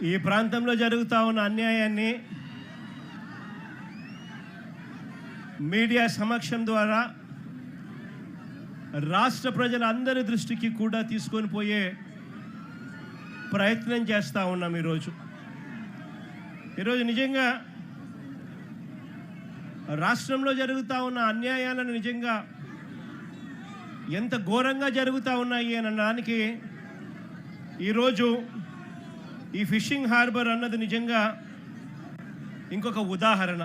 ఈ ప్రాంతంలో జరుగుతూ ఉన్న అన్యాయాన్ని మీడియా సమక్షం ద్వారా రాష్ట్ర ప్రజలందరి దృష్టికి కూడా తీసుకొని పోయే ప్రయత్నం చేస్తూ ఉన్నాం. ఈరోజు నిజంగా రాష్ట్రంలో జరుగుతూ ఉన్న అన్యాయాలను నిజంగా ఎంత ఘోరంగా జరుగుతూ ఉన్నాయి అని అనడానికి ఈరోజు ఈ ఫిషింగ్ హార్బర్ అన్నది నిజంగా ఇంకొక ఉదాహరణ.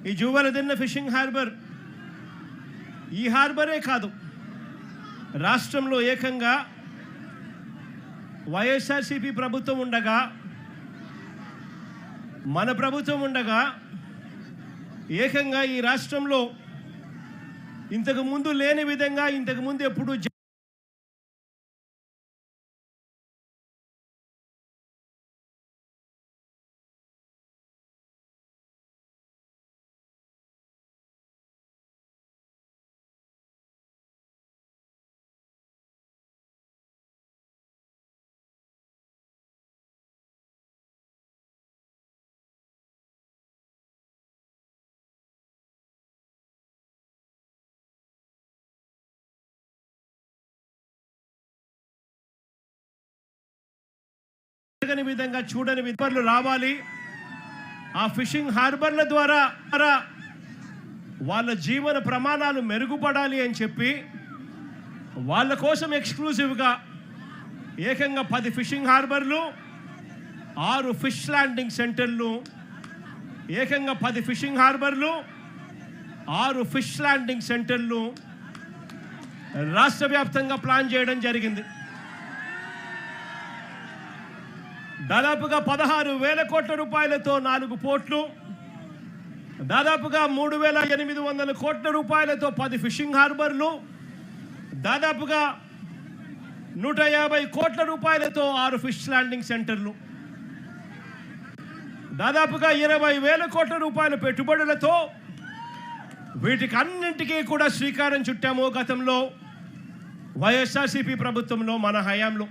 ఈ జూవలదిన్న ఫిషింగ్ హార్బర్ ఈ హార్బరే కాదు, రాష్ట్రంలో ఏకంగా వైఎస్ఆర్సీపీ ప్రభుత్వం ఉండగా, మన ప్రభుత్వం ఉండగా ఏకంగా ఈ రాష్ట్రంలో ఇంతకు ముందు లేని విధంగా ఇంతకు ముందు ఎప్పుడు విధంగా చూడని విధులు రావాలి. ఆ ఫిషింగ్ హార్బర్ల ద్వారా వాళ్ళ జీవన ప్రమాణాలు మెరుగుపడాలి అని చెప్పి వాళ్ళ కోసం ఎక్స్క్లూజివ్గా ఏకంగా 10 ఫిషింగ్ హార్బర్లు, 6 ఫిష్ ల్యాండింగ్ సెంటర్లు, ఏకంగా 10 ఫిషింగ్ హార్బర్లు, 6 ఫిష్ ల్యాండింగ్ సెంటర్లు రాష్ట్ర వ్యాప్తంగా ప్లాన్ చేయడం జరిగింది. దాదాపుగా 16,000 కోట్ల రూపాయలతో 4 పోర్ట్లు, దాదాపుగా 3,800 కోట్ల రూపాయలతో 10 ఫిషింగ్ హార్బర్లు, దాదాపుగా 150 కోట్ల రూపాయలతో 6 ఫిష్ ల్యాండింగ్ సెంటర్లు, దాదాపుగా 20,000 కోట్ల రూపాయల పెట్టుబడులతో వీటికి అన్నింటికీ కూడా శ్రీకారం చుట్టాము. గతంలో వైఎస్ఆర్సీపీ ప్రభుత్వంలో మన హయాంలో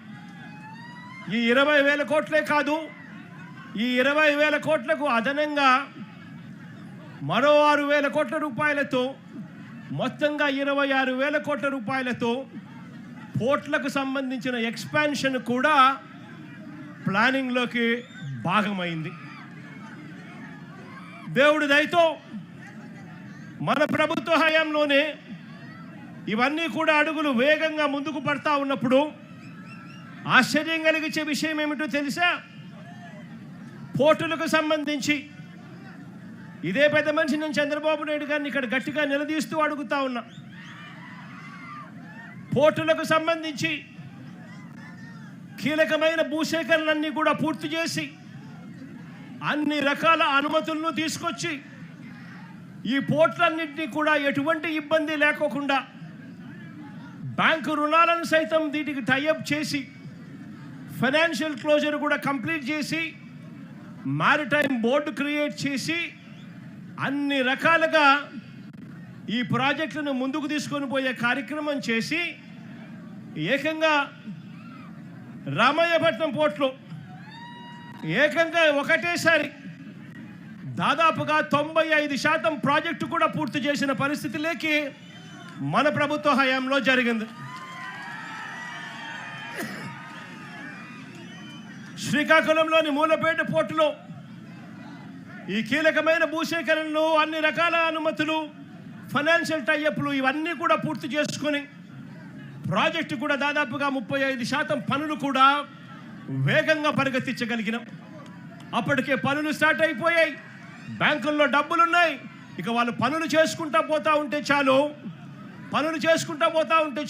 ఈ 20,000 కోట్లే కాదు, ఈ 20,000 కోట్లకు అదనంగా మరో 6,000 కోట్ల రూపాయలతో మొత్తంగా 26,000 కోట్ల రూపాయలతో పోర్ట్లకు సంబంధించిన ఎక్స్పాన్షన్ కూడా ప్లానింగ్లోకి భాగమైంది. దేవుడి దయతో మన ప్రభుత్వ హయాంలోనే ఇవన్నీ కూడా అడుగులు వేగంగా ముందుకు పడతా ఉన్నప్పుడు ఆశ్చర్యం కలిగించే విషయం ఏమిటో తెలుసా? పోర్టులకు సంబంధించి ఇదే పెద్ద మనిషి నేను చంద్రబాబు నాయుడు గారిని ఇక్కడ గట్టిగా నిలదీస్తూ అడుగుతా ఉన్నా. పోర్టులకు సంబంధించి కీలకమైన భూసేకరణలన్నీ కూడా పూర్తి చేసి అన్ని రకాల అనుమతులను తీసుకొచ్చి ఈ పోర్టులన్నింటినీ కూడా ఎటువంటి ఇబ్బంది లేకోకుండా బ్యాంకు రుణాలను సైతం వీటికి టైఅప్ చేసి ఫైనాన్షియల్ క్లోజర్ కూడా కంప్లీట్ చేసి మారిటైమ్ బోర్డు క్రియేట్ చేసి అన్ని రకాలుగా ఈ ప్రాజెక్టులను ముందుకు తీసుకొని పోయే కార్యక్రమం చేసి ఏకంగా రామయ్యపట్నం పోర్టులో ఏకంగా ఒకటేసారి దాదాపుగా 95% ప్రాజెక్టు కూడా పూర్తి చేసిన పరిస్థితిలోకి మన ప్రభుత్వ హయాంలో జరిగింది. శ్రీకాకుళంలోని మూలపేట పోర్టులో ఈ కీలకమైన భూసేకరణలు, అన్ని రకాల అనుమతులు, ఫైనాన్షియల్ టైఅప్లు ఇవన్నీ కూడా పూర్తి చేసుకొని ప్రాజెక్టు కూడా దాదాపుగా 35% పనులు కూడా వేగంగా పరిగెత్తించగలిగినాం. అప్పటికే పనులు స్టార్ట్ అయిపోయాయి, బ్యాంకుల్లో డబ్బులున్నాయి. ఇక వాళ్ళు పనులు చేసుకుంటా పోతా ఉంటే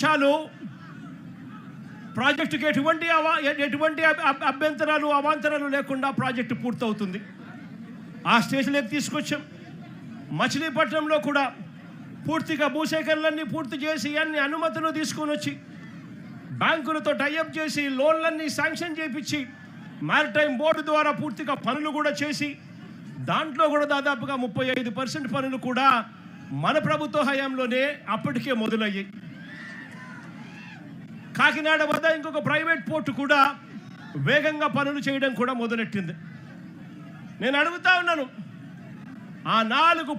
చాలు ప్రాజెక్టుకి ఎటువంటి అభ్యంతరాలు అవాంతరాలు లేకుండా ప్రాజెక్టు పూర్తవుతుంది. ఆ స్టేజ్లోకి తీసుకొచ్చాం. మచిలీపట్నంలో కూడా పూర్తిగా భూసేకరణలన్నీ పూర్తి చేసి అన్ని అనుమతులు తీసుకొని వచ్చి బ్యాంకులతో టైఅప్ చేసి లోన్లన్నీ శాంక్షన్ చేయించి మారిటైమ్ బోర్డు ద్వారా పూర్తిగా పనులు కూడా చేసి దాంట్లో కూడా దాదాపుగా 35% పనులు కూడా మన ప్రభుత్వ హయాంలోనే అప్పటికే మొదలయ్యాయి. కాకినాడ వద్ద ఇంకొక ప్రైవేట్ పోర్టు కూడా వేగంగా పనులు చేయడం కూడా మొదలెట్టింది. నేను అడుగుతా ఉన్నాను, ఆ 4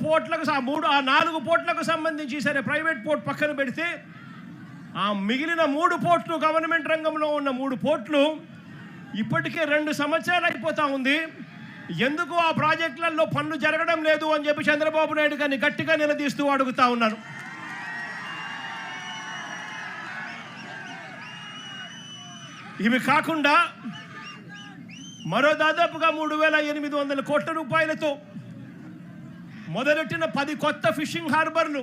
పోర్ట్లకు సంబంధించి సరే ప్రైవేట్ పోర్ట్ పక్కన పెడితే ఆ మిగిలిన 3 పోర్ట్లు గవర్నమెంట్ రంగంలో ఉన్న 3 పోర్ట్లు ఇప్పటికే 2 సంవత్సరాలు అయిపోతా ఉంది. ఎందుకు ఆ ప్రాజెక్టులలో పనులు జరగడం లేదు అని చెప్పి చంద్రబాబు నాయుడు గారిని గట్టిగా నిలదీస్తూ అడుగుతా ఉన్నాను. ఇవి కాకుండా మరో దాదాపుగా 3,800 కోట్ల రూపాయలతో మొదలెట్టిన 10 కొత్త ఫిషింగ్ హార్బర్లు.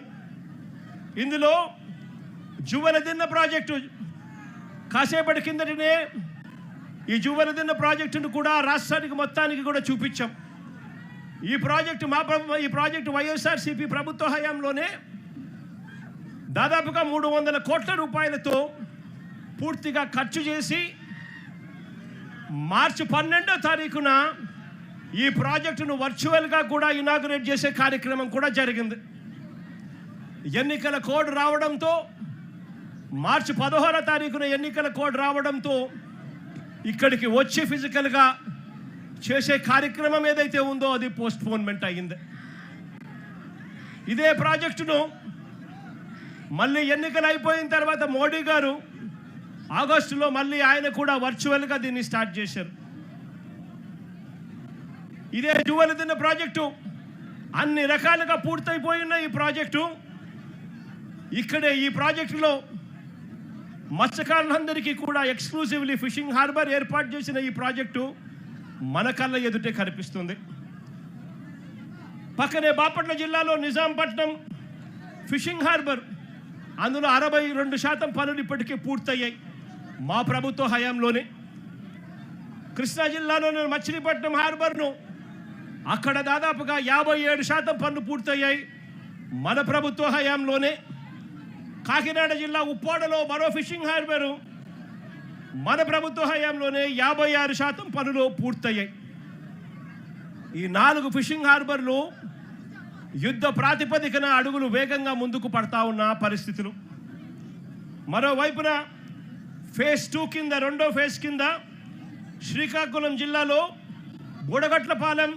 ఇందులో జువెలదిన్న ప్రాజెక్టు కాసేపటి కిందటనే ఈ జువెలదిన్న ప్రాజెక్టును కూడా రాష్ట్రానికి మొత్తానికి కూడా చూపించాం. ఈ ప్రాజెక్టు వైఎస్ఆర్సీపీ ప్రభుత్వ హయాంలోనే దాదాపుగా 300 కోట్ల రూపాయలతో పూర్తిగా ఖర్చు చేసి మార్చి 12వ తారీఖున ఈ ప్రాజెక్టును వర్చువల్గా కూడా ఇనాగ్రేట్ చేసే కార్యక్రమం కూడా జరిగింది. ఎన్నికల కోడ్ రావడంతో మార్చి 16వ తారీఖున ఎన్నికల కోడ్ రావడంతో ఇక్కడికి వచ్చి ఫిజికల్గా చేసే కార్యక్రమం ఏదైతే ఉందో అది పోస్ట్పోన్మెంట్ అయ్యింది. ఇదే ప్రాజెక్టును మళ్ళీ ఎన్నికలు అయిపోయిన తర్వాత మోడీ గారు ఆగస్టులో మళ్ళీ ఆయన కూడా వర్చువల్గా దీన్ని స్టార్ట్ చేశారు. ఇదే జువెలదిన్న ప్రాజెక్టు అన్ని రకాలుగా పూర్తయిపోయిన ఈ ప్రాజెక్టు ఇక్కడే ఈ ప్రాజెక్టులో మత్స్యకారులందరికీ కూడా ఎక్స్క్లూజివ్లీ ఫిషింగ్ హార్బర్ ఏర్పాటు చేసిన ఈ ప్రాజెక్టు మన కళ్ళ ఎదుటే కనిపిస్తుంది. పక్కనే బాపట్ల జిల్లాలో నిజాంపట్నం ఫిషింగ్ హార్బర్, అందులో 62% పనులు ఇప్పటికే పూర్తయ్యాయి మా ప్రభుత్వ హయాంలోనే. కృష్ణా జిల్లాలోని మచిలీపట్నం హార్బర్ను అక్కడ దాదాపుగా 57% పనులు పూర్తయ్యాయి మన ప్రభుత్వ హయాంలోనే. కాకినాడ జిల్లా ఉప్పాడలో మరో ఫిషింగ్ హార్బరు మన ప్రభుత్వ హయాంలోనే 56% పనులు పూర్తయ్యాయి. ఈ 4 ఫిషింగ్ హార్బర్లు యుద్ధ ప్రాతిపదికన అడుగులు వేగంగా ముందుకు పడతా ఉన్న పరిస్థితులు. మరోవైపున ఫేజ్ 2 కింద, 2వ ఫేజ్ కింద శ్రీకాకుళం జిల్లాలో బుడగట్లపాలెం,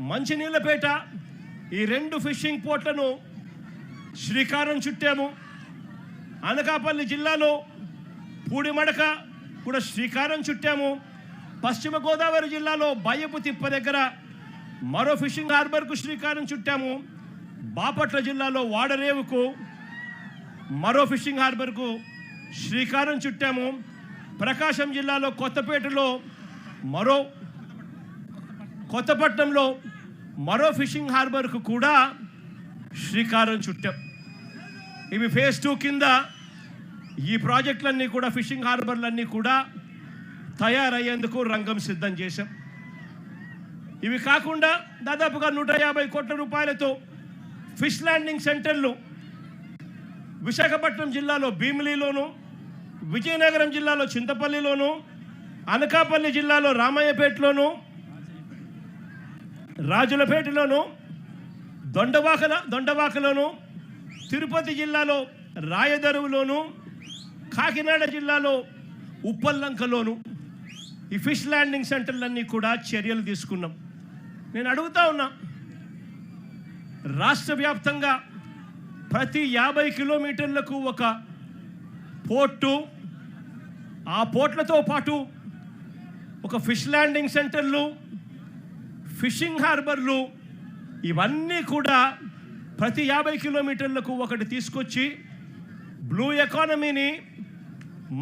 మంచినీళ్ళపేట ఈ 2 ఫిషింగ్ పోర్ట్లను శ్రీకారం చుట్టాము. అనకాపల్లి జిల్లాలో పూడిమడక కూడా శ్రీకారం చుట్టాము. పశ్చిమ గోదావరి జిల్లాలో బయ్యపు తిప్ప దగ్గర మరో ఫిషింగ్ హార్బర్కు శ్రీకారం చుట్టాము. బాపట్ల జిల్లాలో వాడరేవుకు మరో ఫిషింగ్ హార్బర్కు శ్రీకారం చుట్టాము. ప్రకాశం జిల్లాలో కొత్తపట్నంలో మరో ఫిషింగ్ హార్బర్కు కూడా శ్రీకారం చుట్టాం. ఇవి ఫేజ్ 2 కింద ఈ ప్రాజెక్టులన్నీ కూడా ఫిషింగ్ హార్బర్లన్నీ కూడా తయారయ్యేందుకు రంగం సిద్ధం చేశాం. ఇవి కాకుండా దాదాపుగా 150 కోట్ల రూపాయలతో ఫిష్ ల్యాండింగ్ సెంటర్లు విశాఖపట్నం జిల్లాలో భీమిలిలోను, విజయనగరం జిల్లాలో చింతపల్లిలోను, అనకాపల్లి జిల్లాలో రామయ్యపేటలోను, రాజులపేటలోను, దొండవాకలోను, తిరుపతి జిల్లాలో రాయదరువులోను, కాకినాడ జిల్లాలో ఉప్పల్లంకలోను ఈ ఫిష్ ల్యాండింగ్ సెంటర్లన్నీ కూడా చర్యలు తీసుకున్నాం. నేను అడుగుతా ఉన్నా, రాష్ట్ర వ్యాప్తంగా ప్రతి 50 కిలోమీటర్లకు ఒక పోర్టు, ఆ పోర్ట్లతో పాటు ఒక ఫిష్ ల్యాండింగ్ సెంటర్లు, ఫిషింగ్ హార్బర్లు ఇవన్నీ కూడా ప్రతి 50 కిలోమీటర్లకు ఒకటి తీసుకొచ్చి బ్లూ ఎకానమీని,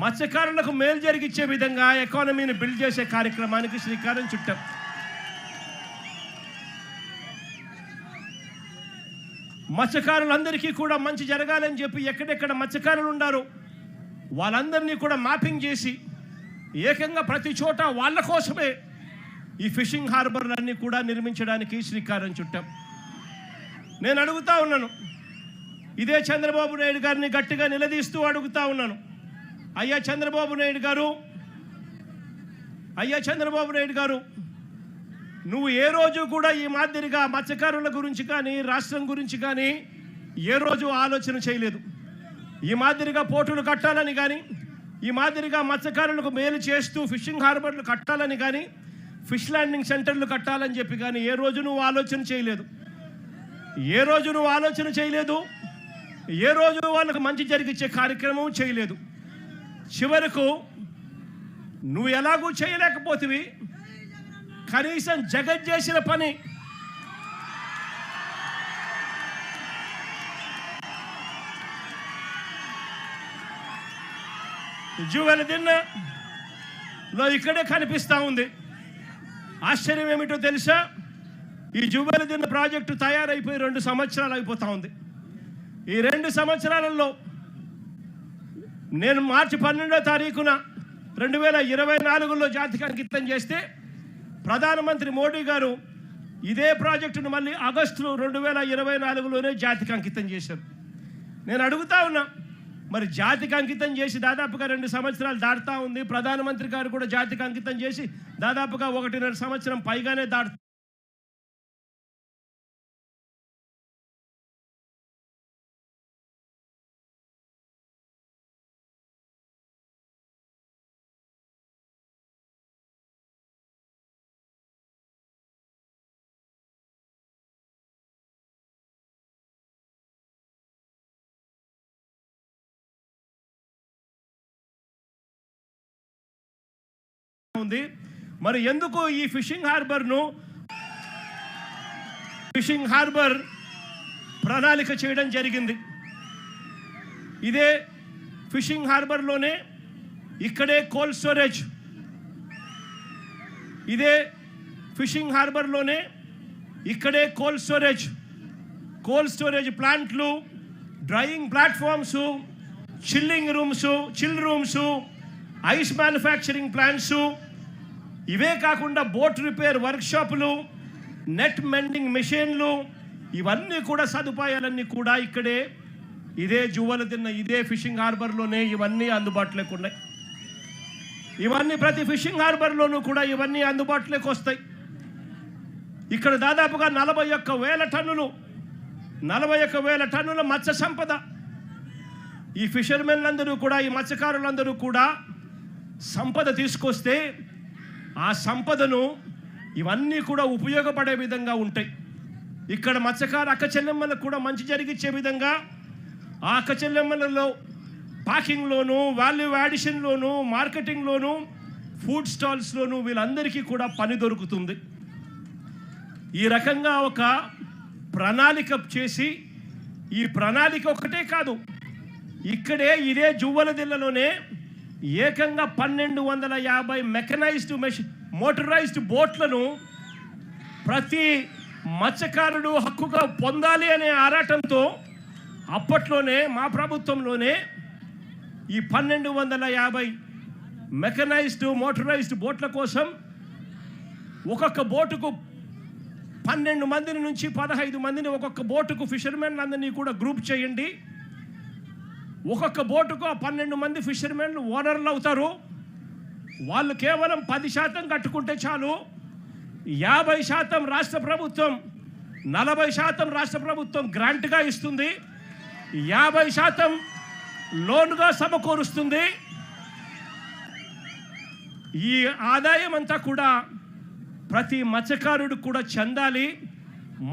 మత్స్యకారులకు మేలు జరిగించే విధంగా ఎకానమీని బిల్డ్ చేసే కార్యక్రమానికి శ్రీకారం చుట్టాం. మత్స్యకారులందరికీ కూడా మంచి జరగాలని చెప్పి ఎక్కడెక్కడ మత్స్యకారులు ఉన్నారో వాళ్ళందరినీ కూడా మ్యాపింగ్ చేసి ఏకంగా ప్రతి చోట వాళ్ళ కోసమే ఈ ఫిషింగ్ హార్బర్లన్నీ కూడా నిర్మించడానికి శ్రీకారం చుట్టాం. నేను అడుగుతా ఉన్నాను, ఇదే చంద్రబాబు నాయుడు గారిని గట్టిగా నిలదీస్తూ అడుగుతా ఉన్నాను, అయ్యా చంద్రబాబు నాయుడు గారు, నువ్వు ఏ రోజు కూడా ఈ మాదిరిగా మత్స్యకారుల గురించి కానీ రాష్ట్రం గురించి కానీ ఏ రోజు ఆలోచన చేయలేదు. ఈ మాదిరిగా పోర్టులు కట్టాలని కానీ, ఈ మాదిరిగా మత్స్యకారులకు మేలు చేస్తూ ఫిషింగ్ హార్బర్లు కట్టాలని కానీ ఫిష్ ల్యాండింగ్ సెంటర్లు కట్టాలని చెప్పి కానీ ఏ రోజు నువ్వు ఆలోచన చేయలేదు. ఏ రోజు నువ్వు ఆలోచన చేయలేదు. ఏ రోజు వాళ్ళకు మంచి జరిగించే కార్యక్రమం చేయలేదు. చివరకు నువ్వు ఎలాగూ చేయలేకపోతివి. కనీసం జగత్ చేసిన పని జువెలదిన్నలో ఇక్కడే కనిపిస్తూ ఉంది. ఆశ్చర్యం ఏమిటో తెలుసా? ఈ జువెలదిన్న ప్రాజెక్టు తయారైపోయి 2 సంవత్సరాలు అయిపోతూ ఉంది. ఈ 2 సంవత్సరాలలో నేను మార్చి 12వ తారీఖున 2024లో జాతికి అంకితం చేస్తే ప్రధానమంత్రి మోడీ గారు ఇదే ప్రాజెక్టును మళ్ళీ ఆగస్టులో 2024లోనే జాతికి అంకితం చేశారు. నేను అడుగుతా ఉన్నా, మరి జాతికి అంకితం చేసి దాదాపుగా 2 సంవత్సరాలు దాటుతూ ఉంది. ప్రధానమంత్రి గారు కూడా జాతికి అంకితం చేసి దాదాపుగా 1.5 సంవత్సరం పైగానే దాటుతుంది. మరి ఎందుకు ఈ ఫిషింగ్ హార్బర్ ప్రణాళిక చేయడం జరిగింది? ఇదే ఫిషింగ్ హార్బర్లోనే ఇక్కడే కోల్డ్ స్టోరేజ్, ఇదే ఫిషింగ్ హార్బర్లోనే ఇక్కడే కోల్డ్ స్టోరేజ్ ప్లాంట్లు, drying platforms, chill rooms, ice manufacturing plants, ఇవే కాకుండా బోట్ రిపేర్ వర్క్షాపులు, నెట్ మెండింగ్ మెషిన్లు, ఇవన్నీ కూడా సదుపాయాలన్నీ కూడా ఇక్కడే ఇదే జువెలదిన్న ఇదే ఫిషింగ్ హార్బర్లోనే ఇవన్నీ అందుబాటులోకి ఉన్నాయి. ఇవన్నీ ప్రతి ఫిషింగ్ హార్బర్లోనూ కూడా ఇవన్నీ అందుబాటులోకి వస్తాయి. ఇక్కడ దాదాపుగా 41,000 టన్నుల మత్స్య సంపద. ఈ ఫిషర్మెన్లందరూ కూడా, ఈ మత్స్యకారులందరూ కూడా సంపద తీసుకొస్తే ఆ సంపదను ఇవన్నీ కూడా ఉపయోగపడే విధంగా ఉంటాయి. ఇక్కడ మత్స్యకారు అక్క చెల్లెమ్మలకు కూడా మంచి జరిగించే విధంగా ఆ అక్క చెల్లెమ్మలలో ప్యాకింగ్లోను, వాల్యూ యాడిషన్లోను, మార్కెటింగ్లోను, ఫుడ్ స్టాల్స్లోను వీళ్ళందరికీ కూడా పని దొరుకుతుంది. ఈ రకంగా ఒక ప్రణాళిక చేసి, ఈ ప్రణాళిక ఒకటే కాదు, ఇక్కడే ఇదే జువ్వలదిన్నలోనే ఏకంగా 1250 మెకనైజ్డ్ మోటరైజ్డ్ బోట్లను ప్రతి మత్స్యకారుడు హక్కుగా పొందాలి అనే ఆరాటంతో అప్పట్లోనే మా ప్రభుత్వంలోనే ఈ 1250 మెకనైజ్డ్ మోటరైజ్డ్ బోట్ల కోసం ఒక్కొక్క బోటుకు 12 మందిని నుంచి 15 మందిని ఒక్కొక్క బోటుకు ఫిషర్మెన్ అందరినీ కూడా గ్రూప్ చేయండి. ఒక్కొక్క బోటుకు 12 మంది ఫిషర్మెన్లు ఓనర్లు అవుతారు. వాళ్ళు కేవలం 10% కట్టుకుంటే చాలు. 50% రాష్ట్ర ప్రభుత్వం, 40% రాష్ట్ర ప్రభుత్వం గ్రాంట్గా ఇస్తుంది, 50% లోన్గా సమకూరుస్తుంది. ఈ ఆదాయం అంతా కూడా ప్రతి మత్స్యకారుడు కూడా చెందాలి,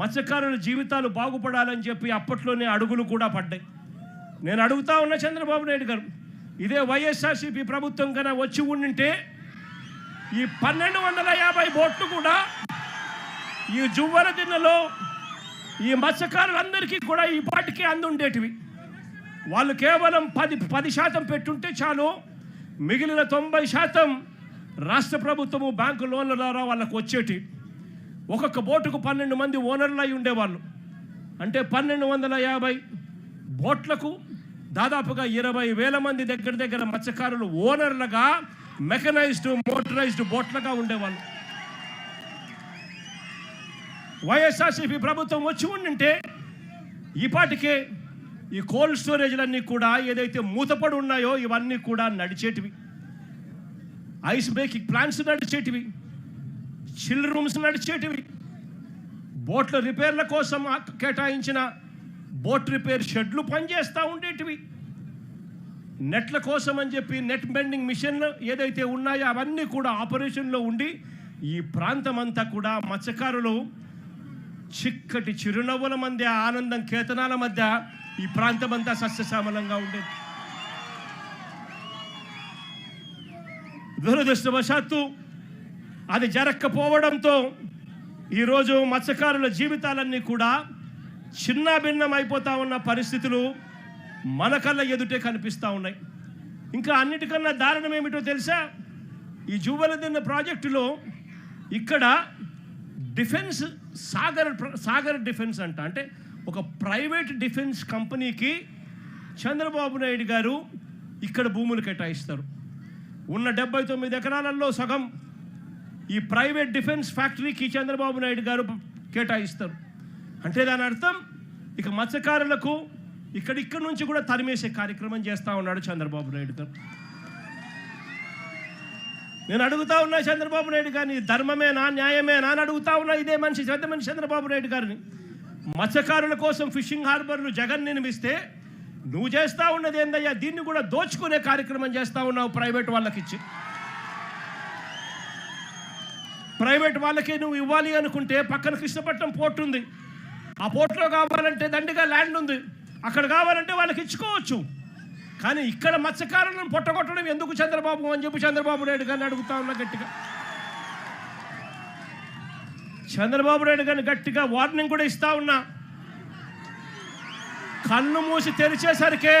మత్స్యకారుల జీవితాలు బాగుపడాలని చెప్పి అప్పట్లోనే అడుగులు కూడా పడ్డాయి. నేను అడుగుతా ఉన్న చంద్రబాబు నాయుడు గారు, ఇదే వైఎస్ఆర్సీపీ ప్రభుత్వం కన్నా వచ్చి ఉండింటే ఈ 1250 బోట్లు కూడా ఈ జువ్వలదిన్నలో ఈ మత్స్యకారులందరికీ కూడా ఈ పాటికి అందుండేటివి. వాళ్ళు కేవలం 10% పెట్టుంటే చాలు, మిగిలిన 90% రాష్ట్ర ప్రభుత్వము బ్యాంకు లోన్ల ద్వారా వాళ్ళకు వచ్చేటి. ఒక్కొక్క బోటుకు 12 మంది ఓనర్లు అయి ఉండేవాళ్ళు. అంటే 1250 బోట్లకు దాదాపుగా 20,000 మంది దగ్గర మత్స్యకారులు ఓనర్లుగా, మెకనైజ్డ్ మోటరైజ్డ్ బోట్లుగా ఉండేవాళ్ళు. వైఎస్ఆర్సీపీ ప్రభుత్వం వచ్చి ఉండింటే ఈపాటికే ఈ కోల్డ్ స్టోరేజ్లన్నీ కూడా ఏదైతే మూతపడి ఉన్నాయో ఇవన్నీ కూడా నడిచేటివి. ఐస్ బ్రేకింగ్ ప్లాంట్స్ నడిచేటివి, చిల్ రూమ్స్ నడిచేటివి, బోట్ల రిపేర్ల కోసం కేటాయించిన బోట్ రిపేర్ షెడ్లు పనిచేస్తూ ఉండేటివి. నెట్ల కోసం అని చెప్పి నెట్ బెండింగ్ మిషన్లు ఏదైతే ఉన్నాయో అవన్నీ కూడా ఆపరేషన్లో ఉండి ఈ ప్రాంతం అంతా కూడా మత్స్యకారులు చిక్కటి చిరునవ్వుల మధ్య ఆనందం కేతనాల మధ్య ఈ ప్రాంతం అంతా సస్యశ్యామలంగా ఉండేది. దురదృష్టవశాత్తు అది జరగకపోవడంతో ఈరోజు మత్స్యకారుల జీవితాలన్నీ కూడా చిన్న భిన్నం అయిపోతూ ఉన్న పరిస్థితులు మన కళ్ళ ఎదుటే కనిపిస్తూ ఉన్నాయి. ఇంకా అన్నిటికన్నా దారుణం ఏమిటో తెలుసా? ఈ జూవలదిన్న ప్రాజెక్టులో ఇక్కడ డిఫెన్స్ సాగర్ డిఫెన్స్ అంటే ఒక ప్రైవేట్ డిఫెన్స్ కంపెనీకి చంద్రబాబు నాయుడు గారు ఇక్కడ భూములు కేటాయిస్తారు. ఉన్న 79 ఎకరాలలో సగం ఈ ప్రైవేట్ డిఫెన్స్ ఫ్యాక్టరీకి చంద్రబాబు నాయుడు గారు కేటాయిస్తారు. అంటే దాని అర్థం ఇక మత్స్యకారులకు ఇక్కడి నుంచి కూడా తరిమేసే కార్యక్రమం చేస్తూ ఉన్నాడు చంద్రబాబు నాయుడు గారు. నేను అడుగుతా ఉన్నా చంద్రబాబు నాయుడు గారిని, ధర్మమేనా న్యాయమేనా అని అడుగుతా ఉన్నా. ఇదే మనిషి చంద్రబాబు నాయుడు గారిని మత్స్యకారుల కోసం ఫిషింగ్ హార్బర్లు జగన్ నిర్మిస్తే నువ్వు చేస్తూ ఉన్నది ఏందయ్యా? దీన్ని కూడా దోచుకునే కార్యక్రమం చేస్తూ ఉన్నావు ప్రైవేట్ వాళ్ళకి ఇచ్చి. ప్రైవేట్ వాళ్ళకి నువ్వు ఇవ్వాలి అనుకుంటే పక్కన కృష్ణపట్నం పోర్ట్ ఉంది, ఆ పోర్ట్లో కావాలంటే దండిగా ల్యాండ్ ఉంది, అక్కడ కావాలంటే వాళ్ళకి ఇచ్చుకోవచ్చు. కానీ ఇక్కడ మత్స్యకారులను పొట్టగొట్టడం ఎందుకు చంద్రబాబు అని చెప్పి చంద్రబాబు నాయుడు గారిని అడుగుతా ఉన్నా గట్టిగా. చంద్రబాబు నాయుడు గారిని గట్టిగా వార్నింగ్ కూడా ఇస్తా ఉన్నా. కన్ను మూసి తెరిచేసరికే